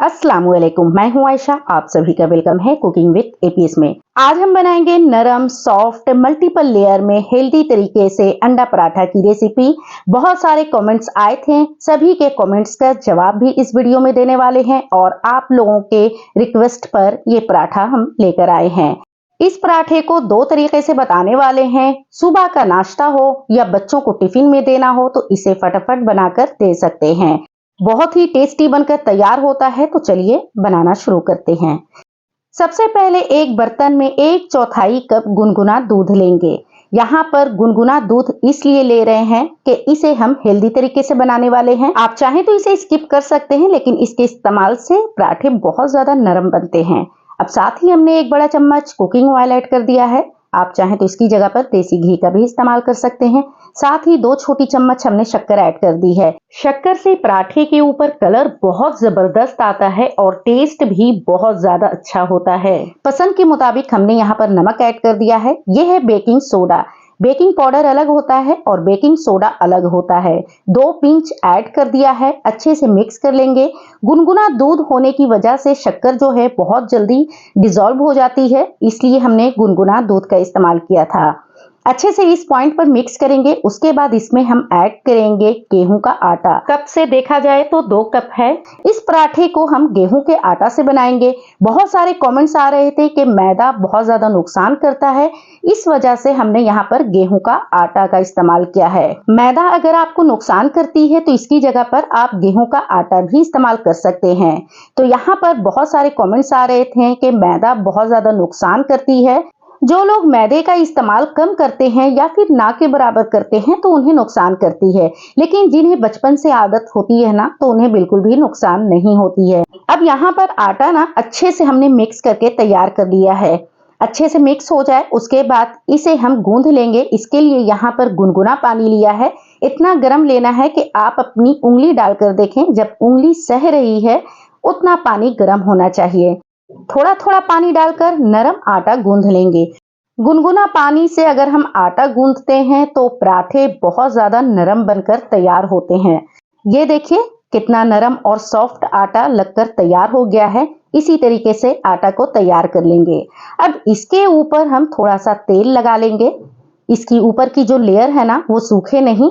अस्सलाम वालेकुम, मैं हूं आयशा। आप सभी का वेलकम है कुकिंग विद एपीएस में। आज हम बनाएंगे नरम सॉफ्ट मल्टीपल लेयर में हेल्दी तरीके से अंडा पराठा की रेसिपी। बहुत सारे कमेंट्स आए थे, सभी के कमेंट्स का जवाब भी इस वीडियो में देने वाले हैं और आप लोगों के रिक्वेस्ट पर ये पराठा हम लेकर आए हैं। इस पराठे को दो तरीके से बताने वाले हैं। सुबह का नाश्ता हो या बच्चों को टिफिन में देना हो तो इसे फटाफट बनाकर दे सकते हैं। बहुत ही टेस्टी बनकर तैयार होता है। तो चलिए बनाना शुरू करते हैं। सबसे पहले एक बर्तन में 1/4 कप गुनगुना दूध लेंगे। यहाँ पर गुनगुना दूध इसलिए ले रहे हैं कि इसे हम हेल्दी तरीके से बनाने वाले हैं। आप चाहें तो इसे स्किप कर सकते हैं, लेकिन इसके इस्तेमाल से पराठे बहुत ज्यादा नरम बनते हैं। अब साथ ही हमने 1 बड़ा चम्मच कुकिंग ऑयल ऐड कर दिया है। आप चाहें तो इसकी जगह पर देसी घी का भी इस्तेमाल कर सकते हैं। साथ ही 2 छोटी चम्मच हमने शक्कर ऐड कर दी है। शक्कर से पराठे के ऊपर कलर बहुत जबरदस्त आता है और टेस्ट भी बहुत ज्यादा अच्छा होता है। पसंद के मुताबिक हमने यहाँ पर नमक ऐड कर दिया है। यह है बेकिंग सोडा। बेकिंग पाउडर अलग होता है और बेकिंग सोडा अलग होता है। 2 पिंच ऐड कर दिया है। अच्छे से मिक्स कर लेंगे। गुनगुना दूध होने की वजह से शक्कर जो है बहुत जल्दी डिसॉल्व हो जाती है, इसलिए हमने गुनगुना दूध का इस्तेमाल किया था। अच्छे से इस पॉइंट पर मिक्स करेंगे। उसके बाद इसमें हम ऐड करेंगे गेहूं का आटा। कप से देखा जाए तो 2 कप है। इस पराठे को हम गेहूं के आटा से बनाएंगे। बहुत सारे कमेंट्स आ रहे थे कि मैदा बहुत ज्यादा नुकसान करता है, इस वजह से हमने यहाँ पर गेहूं का आटा का इस्तेमाल किया है। मैदा अगर आपको नुकसान करती है तो इसकी जगह पर आप गेहूं का आटा भी इस्तेमाल कर सकते हैं। तो यहाँ पर बहुत सारे कमेंट्स आ रहे थे कि मैदा बहुत ज्यादा नुकसान करती है। जो लोग मैदे का इस्तेमाल कम करते हैं या फिर ना के बराबर करते हैं तो उन्हें नुकसान करती है, लेकिन जिन्हें बचपन से आदत होती है ना तो उन्हें बिल्कुल भी नुकसान नहीं होती है। अब यहाँ पर आटा ना अच्छे से हमने मिक्स करके तैयार कर लिया है। अच्छे से मिक्स हो जाए उसके बाद इसे हम गूंथ लेंगे। इसके लिए यहाँ पर गुनगुना पानी लिया है। इतना गर्म लेना है कि आप अपनी उंगली डालकर देखें, जब उंगली सह रही है उतना पानी गर्म होना चाहिए। थोड़ा थोड़ा पानी डालकर नरम आटा गूंथ लेंगे। गुनगुना पानी से अगर हम आटा गूंथते हैं तो पराठे बहुत ज्यादा नरम बनकर तैयार होते हैं। ये देखिए कितना नरम और सॉफ्ट आटा लगकर तैयार हो गया है। इसी तरीके से आटा को तैयार कर लेंगे। अब इसके ऊपर हम थोड़ा सा तेल लगा लेंगे। इसकी ऊपर की जो लेयर है ना वो सूखे नहीं।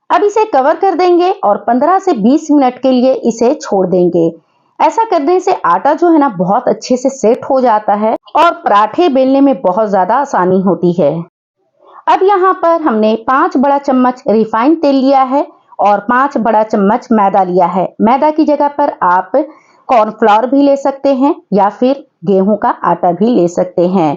अब इसे कवर कर देंगे और 15 से 20 मिनट के लिए इसे छोड़ देंगे। ऐसा करने से आटा जो है ना बहुत अच्छे से सेट हो जाता है और पराठे बेलने में बहुत ज्यादा आसानी होती है। अब यहाँ पर हमने 5 बड़ा चम्मच रिफाइंड तेल लिया है और 5 बड़ा चम्मच मैदा लिया है। मैदा की जगह पर आप कॉर्नफ्लोर भी ले सकते हैं या फिर गेहूं का आटा भी ले सकते हैं।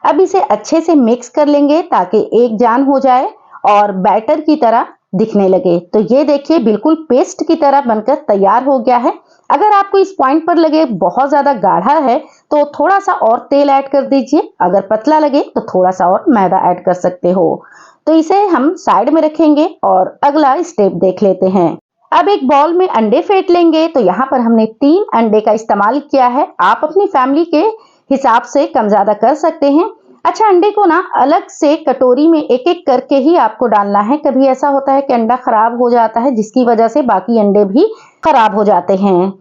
अब इसे अच्छे से मिक्स कर लेंगे ताकि एक जान हो जाए और बैटर की तरह दिखने लगे। तो ये देखिए बिल्कुल पेस्ट की तरह बनकर तैयार हो गया है। अगर आपको इस पॉइंट पर लगे बहुत ज्यादा गाढ़ा है तो थोड़ा सा और तेल ऐड कर दीजिए। अगर पतला लगे तो थोड़ा सा और मैदा ऐड कर सकते हो। तो इसे हम साइड में रखेंगे और अगला स्टेप देख लेते हैं। अब एक बाउल में अंडे फेंट लेंगे। तो यहाँ पर हमने 3 अंडे का इस्तेमाल किया है। आप अपनी फैमिली के हिसाब से कम ज्यादा कर सकते हैं। अच्छा, अंडे को ना अलग से कटोरी में एक एक करके ही आपको डालना है। कभी ऐसा होता है कि अंडा खराब हो जाता है जिसकी वजह से बाकी अंडे भी खराब हो जाते हैं।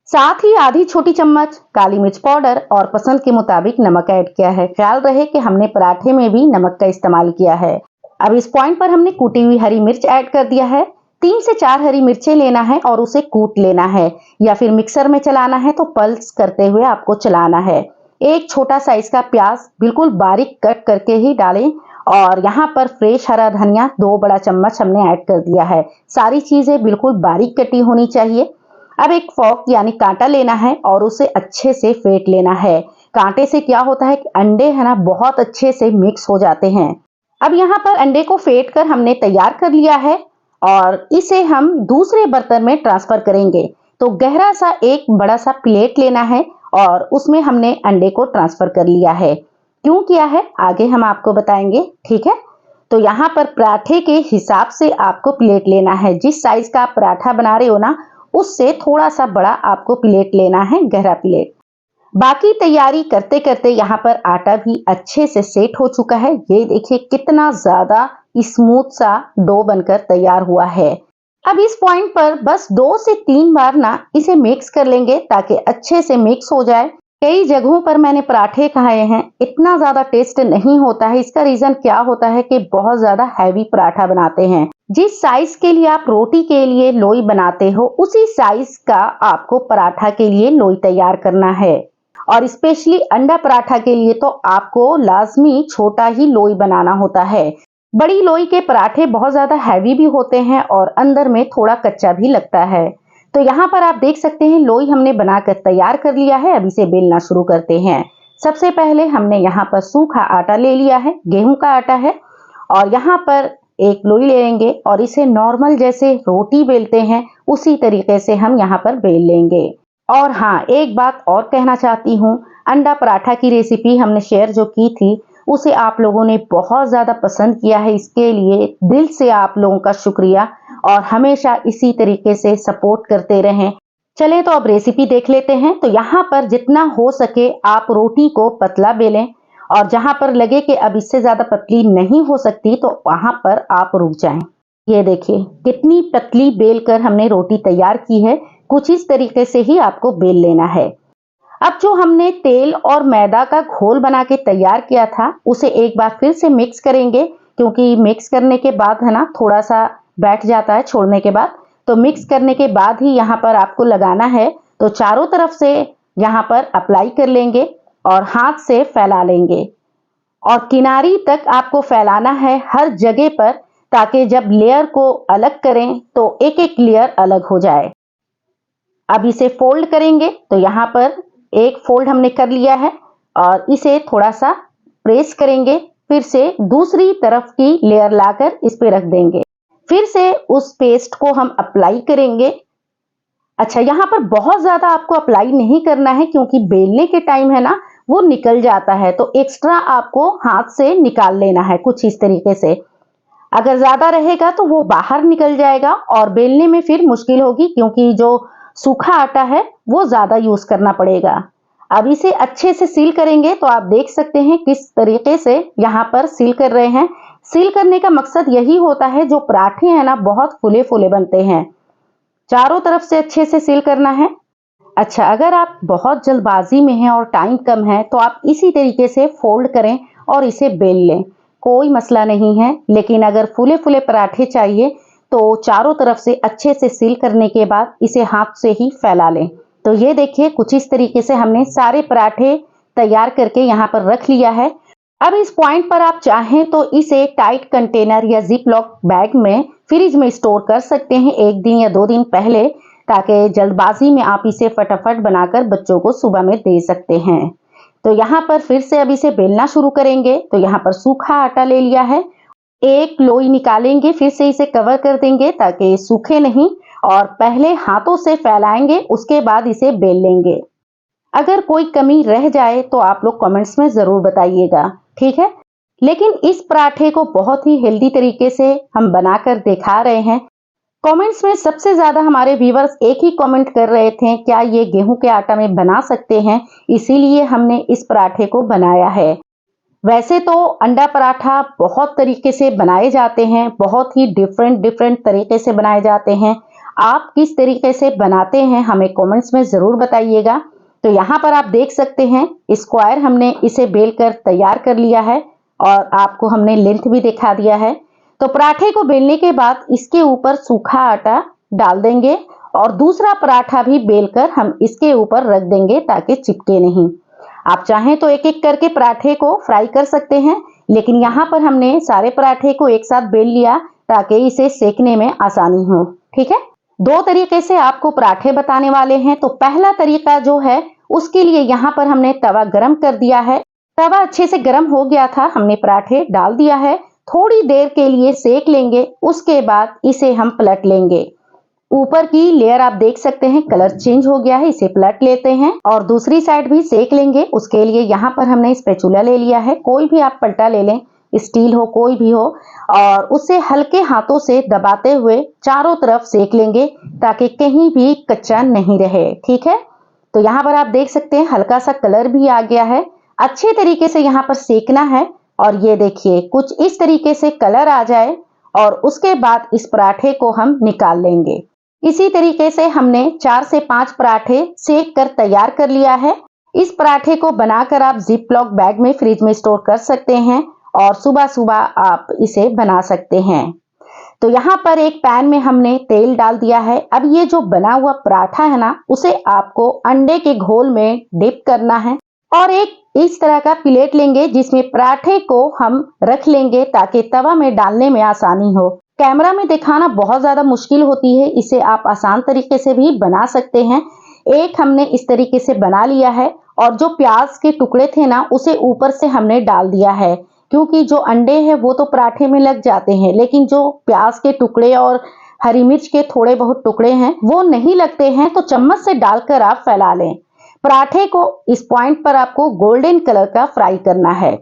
साथ ही आधी छोटी चम्मच काली मिर्च पाउडर और पसंद के मुताबिक नमक ऐड किया है। ख्याल रहे कि हमने पराठे में भी नमक का इस्तेमाल किया है। अब इस पॉइंट पर हमने कूटी हुई हरी मिर्च ऐड कर दिया है। 3 से 4 हरी मिर्चें लेना है और उसे कूट लेना है या फिर मिक्सर में चलाना है तो पल्स करते हुए आपको चलाना है। एक छोटा साइज का प्याज बिल्कुल बारीक कट करके ही डालें और यहाँ पर फ्रेश हरा धनिया 2 बड़ा चम्मच हमने ऐड कर दिया है। सारी चीजें बिल्कुल बारीक कटी होनी चाहिए। अब एक फोर्क यानी कांटा लेना है और उसे अच्छे से फेंट लेना है। कांटे से क्या होता है कि अंडे है ना बहुत अच्छे से मिक्स हो जाते हैं। अब यहाँ पर अंडे को फेंट कर हमने तैयार कर लिया है और इसे हम दूसरे बर्तन में ट्रांसफर करेंगे। तो गहरा सा एक बड़ा सा प्लेट लेना है और उसमें हमने अंडे को ट्रांसफर कर लिया है। क्यों किया है आगे हम आपको बताएंगे, ठीक है। तो यहाँ पर पराठे के हिसाब से आपको प्लेट लेना है। जिस साइज का आप पराठा बना रहे हो ना उससे थोड़ा सा बड़ा आपको प्लेट लेना है, गहरा प्लेट। बाकी तैयारी करते करते यहाँ पर आटा भी अच्छे से सेट हो चुका है। ये देखिए कितना ज्यादा स्मूथ सा डो बनकर तैयार हुआ है। अब इस पॉइंट पर बस 2 से 3 बार ना इसे मिक्स कर लेंगे ताकि अच्छे से मिक्स हो जाए। कई जगहों पर मैंने पराठे खाए हैं, इतना ज्यादा टेस्ट नहीं होता है। इसका रीजन क्या होता है कि बहुत ज्यादा हैवी पराठा बनाते हैं। जिस साइज के लिए आप रोटी के लिए लोई बनाते हो, उसी साइज का आपको पराठा के लिए लोई तैयार करना है। और स्पेशली अंडा पराठा के लिए तो आपको लाजमी छोटा ही लोई बनाना होता है। बड़ी लोई के पराठे बहुत ज्यादा हैवी भी होते हैं और अंदर में थोड़ा कच्चा भी लगता है। तो यहाँ पर आप देख सकते हैं लोई हमने बनाकर तैयार कर लिया है। अब इसे बेलना शुरू करते हैं। सबसे पहले हमने यहाँ पर सूखा आटा ले लिया है, गेहूं का आटा है, और यहाँ पर एक लोई ले लेंगे और इसे नॉर्मल जैसे रोटी बेलते हैं उसी तरीके से हम यहाँ पर बेल लेंगे। और हाँ, एक बात और कहना चाहती हूँ, अंडा पराठा की रेसिपी हमने शेयर जो की थी उसे आप लोगों ने बहुत ज्यादा पसंद किया है। इसके लिए दिल से आप लोगों का शुक्रिया और हमेशा इसी तरीके से सपोर्ट करते रहें। चलें तो अब रेसिपी देख लेते हैं। तो यहाँ पर जितना हो सके आप रोटी को पतला बेलें और जहां पर लगे कि अब इससे ज्यादा पतली नहीं हो सकती तो वहां पर आप रुक जाएं। ये देखिए कितनी पतली बेल कर हमने रोटी तैयार की है। कुछ इस तरीके से ही आपको बेल लेना है। अब जो हमने तेल और मैदा का घोल बना के तैयार किया था उसे एक बार फिर से मिक्स करेंगे, क्योंकि मिक्स करने के बाद है ना थोड़ा सा बैठ जाता है छोड़ने के बाद। तो मिक्स करने के बाद ही यहाँ पर आपको लगाना है। तो चारों तरफ से यहाँ पर अप्लाई कर लेंगे और हाथ से फैला लेंगे और किनारी तक आपको फैलाना है हर जगह पर, ताकि जब लेयर को अलग करें तो एक एक लेयर अलग हो जाए। अब इसे फोल्ड करेंगे। तो यहाँ पर एक फोल्ड हमने कर लिया है और इसे थोड़ा सा प्रेस करेंगे। फिर से दूसरी तरफ की लेयर लाकर इस पे रख देंगे। फिर से उस पेस्ट को हम अप्लाई करेंगे। अच्छा, यहाँ पर बहुत ज्यादा आपको अप्लाई नहीं करना है, क्योंकि बेलने के टाइम है ना वो निकल जाता है। तो एक्स्ट्रा आपको हाथ से निकाल लेना है कुछ इस तरीके से। अगर ज्यादा रहेगा तो वो बाहर निकल जाएगा और बेलने में फिर मुश्किल होगी, क्योंकि जो सूखा आटा है वो ज्यादा यूज करना पड़ेगा। अब इसे अच्छे से सील करेंगे। तो आप देख सकते हैं किस तरीके से यहाँ पर सील कर रहे हैं। सील करने का मकसद यही होता है, जो पराठे हैं ना बहुत फूले फूले बनते हैं। चारों तरफ से अच्छे से सील करना है। अच्छा, अगर आप बहुत जल्दबाजी में हैं और टाइम कम है तो आप इसी तरीके से फोल्ड करें और इसे बेल लें, कोई मसला नहीं है। लेकिन अगर फूले फूले पराठे चाहिए तो चारों तरफ से अच्छे से सील करने के बाद इसे हाथ से ही फैला लें। तो ये देखिए कुछ इस तरीके से हमने सारे पराठे तैयार करके यहाँ पर रख लिया है। अब इस पॉइंट पर आप चाहें तो इसे टाइट कंटेनर या जिप लॉक बैग में फ्रिज में स्टोर कर सकते हैं 1 दिन या 2 दिन पहले, ताकि जल्दबाजी में आप इसे फटाफट बनाकर बच्चों को सुबह में दे सकते हैं। तो यहाँ पर फिर से अब इसे बेलना शुरू करेंगे। तो यहाँ पर सूखा आटा ले लिया है, एक लोई निकालेंगे, फिर से इसे कवर कर देंगे ताकि सूखे नहीं, और पहले हाथों से फैलाएंगे, उसके बाद इसे बेल लेंगे। अगर कोई कमी रह जाए तो आप लोग कमेंट्स में जरूर बताइएगा, ठीक है। लेकिन इस पराठे को बहुत ही हेल्दी तरीके से हम बनाकर दिखा रहे हैं। कमेंट्स में सबसे ज्यादा हमारे व्यूवर्स एक ही कमेंट कर रहे थे, क्या ये गेहूं के आटा में बना सकते हैं, इसीलिए हमने इस पराठे को बनाया है। वैसे तो अंडा पराठा बहुत तरीके से बनाए जाते हैं, बहुत ही डिफरेंट तरीके से बनाए जाते हैं। आप किस तरीके से बनाते हैं हमें कमेंट्स में जरूर बताइएगा। तो यहाँ पर आप देख सकते हैं स्क्वायर हमने इसे बेलकर तैयार कर लिया है और आपको हमने लेंथ भी दिखा दिया है। तो पराठे को बेलने के बाद इसके ऊपर सूखा आटा डाल देंगे और दूसरा पराठा भी बेलकर हम इसके ऊपर रख देंगे ताकि चिपके नहीं। आप चाहें तो एक एक करके पराठे को फ्राई कर सकते हैं, लेकिन यहाँ पर हमने सारे पराठे को एक साथ बेल लिया ताकि इसे सेकने में आसानी हो, ठीक है। 2 तरीके से आपको पराठे बताने वाले हैं। तो पहला तरीका जो है उसके लिए यहाँ पर हमने तवा गरम कर दिया है। तवा अच्छे से गरम हो गया था, हमने पराठे डाल दिया है, थोड़ी देर के लिए सेक लेंगे, उसके बाद इसे हम पलट लेंगे। ऊपर की लेयर आप देख सकते हैं कलर चेंज हो गया है, इसे पलट लेते हैं और दूसरी साइड भी सेक लेंगे। उसके लिए यहाँ पर हमने स्पैचुला ले लिया है, कोई भी आप पलटा ले लें, स्टील हो कोई भी हो, और उसे हल्के हाथों से दबाते हुए चारों तरफ सेक लेंगे ताकि कहीं भी कच्चा नहीं रहे, ठीक है। तो यहाँ पर आप देख सकते हैं हल्का सा कलर भी आ गया है। अच्छे तरीके से यहाँ पर सेकना है और ये देखिए कुछ इस तरीके से कलर आ जाए और उसके बाद इस पराठे को हम निकाल लेंगे। इसी तरीके से हमने 4 से 5 पराठे सेक कर तैयार कर लिया है। इस पराठे को बनाकर आप जिप लॉक बैग में फ्रिज में स्टोर कर सकते हैं और सुबह सुबह आप इसे बना सकते हैं। तो यहाँ पर एक पैन में हमने तेल डाल दिया है। अब ये जो बना हुआ पराठा है ना, उसे आपको अंडे के घोल में डिप करना है और एक इस तरह का प्लेट लेंगे जिसमें पराठे को हम रख लेंगे ताकि तवा में डालने में आसानी हो। कैमरा में दिखाना बहुत ज्यादा मुश्किल होती है, इसे आप आसान तरीके से भी बना सकते हैं। एक हमने इस तरीके से बना लिया है और जो प्याज के टुकड़े थे ना, उसे ऊपर से हमने डाल दिया है, क्योंकि जो अंडे हैं वो तो पराठे में लग जाते हैं, लेकिन जो प्याज के टुकड़े और हरी मिर्च के थोड़े बहुत टुकड़े हैं वो नहीं लगते हैं। तो चम्मच से डालकर आप फैला लें। पराठे को इस पॉइंट पर आपको गोल्डन कलर का फ्राई करना है।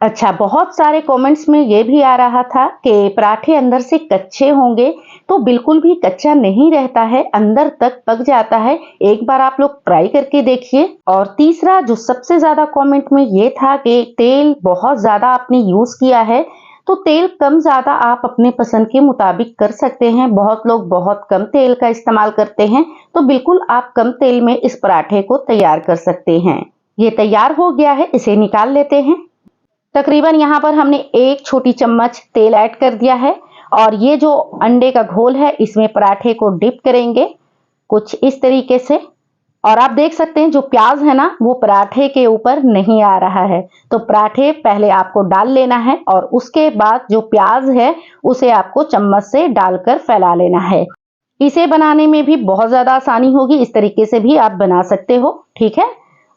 अच्छा, बहुत सारे कमेंट्स में ये भी आ रहा था कि पराठे अंदर से कच्चे होंगे, तो बिल्कुल भी कच्चा नहीं रहता है, अंदर तक पक जाता है। एक बार आप लोग ट्राई करके देखिए। और तीसरा जो सबसे ज्यादा कमेंट में ये था कि तेल बहुत ज्यादा आपने यूज किया है, तो तेल कम ज्यादा आप अपने पसंद के मुताबिक कर सकते हैं। बहुत लोग बहुत कम तेल का इस्तेमाल करते हैं, तो बिल्कुल आप कम तेल में इस पराठे को तैयार कर सकते हैं। ये तैयार हो गया है, इसे निकाल लेते हैं। तकरीबन यहाँ पर हमने 1 छोटी चम्मच तेल ऐड कर दिया है और ये जो अंडे का घोल है इसमें पराठे को डिप करेंगे कुछ इस तरीके से। और आप देख सकते हैं जो प्याज है ना, वो पराठे के ऊपर नहीं आ रहा है। तो पराठे पहले आपको डाल लेना है और उसके बाद जो प्याज है उसे आपको चम्मच से डालकर फैला लेना है। इसे बनाने में भी बहुत ज्यादा आसानी होगी, इस तरीके से भी आप बना सकते हो, ठीक है।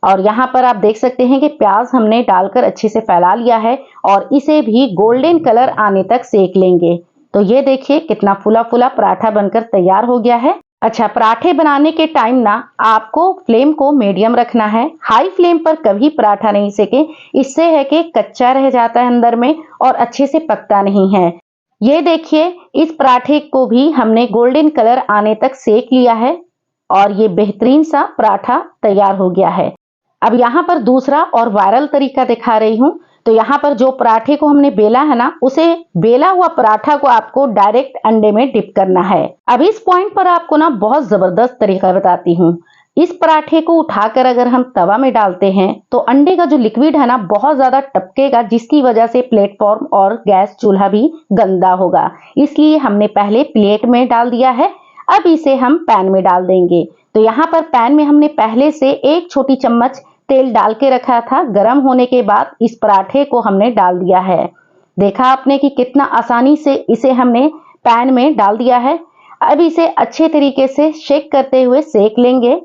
और यहाँ पर आप देख सकते हैं कि प्याज हमने डालकर अच्छे से फैला लिया है और इसे भी गोल्डन कलर आने तक सेक लेंगे। तो ये देखिए कितना फुला फुला पराठा बनकर तैयार हो गया है। अच्छा, पराठे बनाने के टाइम ना आपको फ्लेम को मीडियम रखना है, हाई फ्लेम पर कभी पराठा नहीं सेके। इससे है कि कच्चा रह जाता है अंदर में और अच्छे से पकता नहीं है। ये देखिए, इस पराठे को भी हमने गोल्डन कलर आने तक सेक लिया है और ये बेहतरीन सा पराठा तैयार हो गया है। अब यहाँ पर दूसरा और वायरल तरीका दिखा रही हूँ। तो यहाँ पर जो पराठे को हमने बेला है ना, उसे बेला हुआ पराठा को आपको डायरेक्ट अंडे में डिप करना है। अब इस पॉइंट पर आपको ना बहुत जबरदस्त तरीका बताती हूँ। इस पराठे को उठाकर अगर हम तवा में डालते हैं तो अंडे का जो लिक्विड है ना बहुत ज्यादा टपकेगा, जिसकी वजह से प्लेटफॉर्म और गैस चूल्हा भी गंदा होगा। इसलिए हमने पहले प्लेट में डाल दिया है, अब इसे हम पैन में डाल देंगे। तो यहाँ पर पैन में हमने पहले से 1 छोटी चम्मच तेल डाल के रखा था। गर्म होने के बाद इस पराठे को हमने डाल दिया है। देखा आपने कि कितना आसानी से इसे हमने पैन में डाल दिया है। अब इसे अच्छे तरीके से शेक करते हुए सेक लेंगे।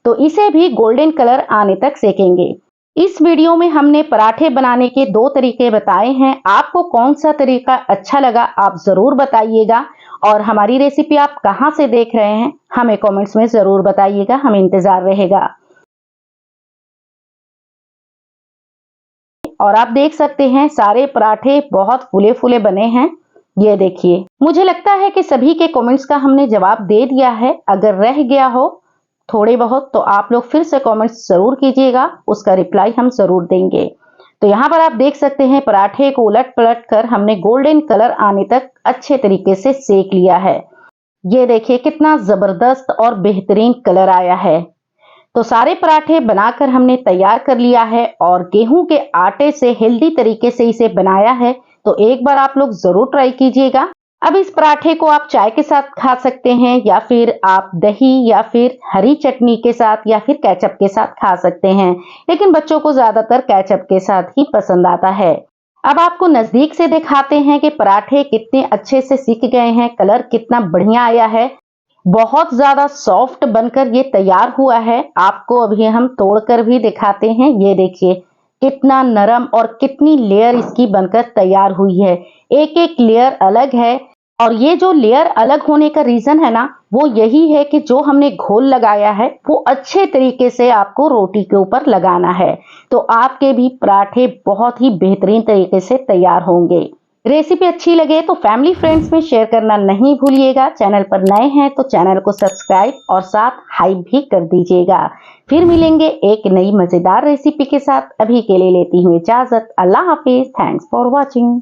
तो इसे भी गोल्डन कलर आने तक सेकेंगे। इस वीडियो में हमने पराठे बनाने के 2 तरीके बताए हैं। आपको कौन सा तरीका अच्छा लगा आप जरूर बताइएगा। और हमारी रेसिपी आप कहां से देख रहे हैं हमें कमेंट्स में जरूर बताइएगा, हमें इंतजार रहेगा। और आप देख सकते हैं सारे पराठे बहुत फूले फूले बने हैं। ये देखिए, मुझे लगता है कि सभी के कमेंट्स का हमने जवाब दे दिया है। अगर रह गया हो थोड़े बहुत तो आप लोग फिर से कमेंट्स जरूर कीजिएगा, उसका रिप्लाई हम जरूर देंगे। तो यहाँ पर आप देख सकते हैं पराठे को उलट पलट कर हमने गोल्डन कलर आने तक अच्छे तरीके से सेक लिया है। ये देखिए कितना जबरदस्त और बेहतरीन कलर आया है। तो सारे पराठे बनाकर हमने तैयार कर लिया है और गेहूं के आटे से हेल्दी तरीके से इसे बनाया है। तो एक बार आप लोग जरूर ट्राई कीजिएगा। अब इस पराठे को आप चाय के साथ खा सकते हैं या फिर आप दही या फिर हरी चटनी के साथ या फिर केचप के साथ खा सकते हैं, लेकिन बच्चों को ज्यादातर केचप के साथ ही पसंद आता है। अब आपको नजदीक से दिखाते हैं कि पराठे कितने अच्छे से सिक गए हैं, कलर कितना बढ़िया आया है, बहुत ज्यादा सॉफ्ट बनकर ये तैयार हुआ है। आपको अभी हम तोड़कर भी दिखाते हैं। ये देखिए कितना नरम और कितनी लेयर इसकी बनकर तैयार हुई है। एक एक लेयर अलग है और ये जो लेयर अलग होने का रीजन है ना, वो यही है कि जो हमने घोल लगाया है वो अच्छे तरीके से आपको रोटी के ऊपर लगाना है। तो आपके भी पराठे बहुत ही बेहतरीन तरीके से तैयार होंगे। रेसिपी अच्छी लगे तो फैमिली फ्रेंड्स में शेयर करना नहीं भूलिएगा। चैनल पर नए हैं तो चैनल को सब्सक्राइब और साथ हाइप भी कर दीजिएगा। फिर मिलेंगे एक नई मजेदार रेसिपी के साथ। अभी के लिए लेती हूँ इजाजत। अल्लाह हाफिज। Thanks for watching.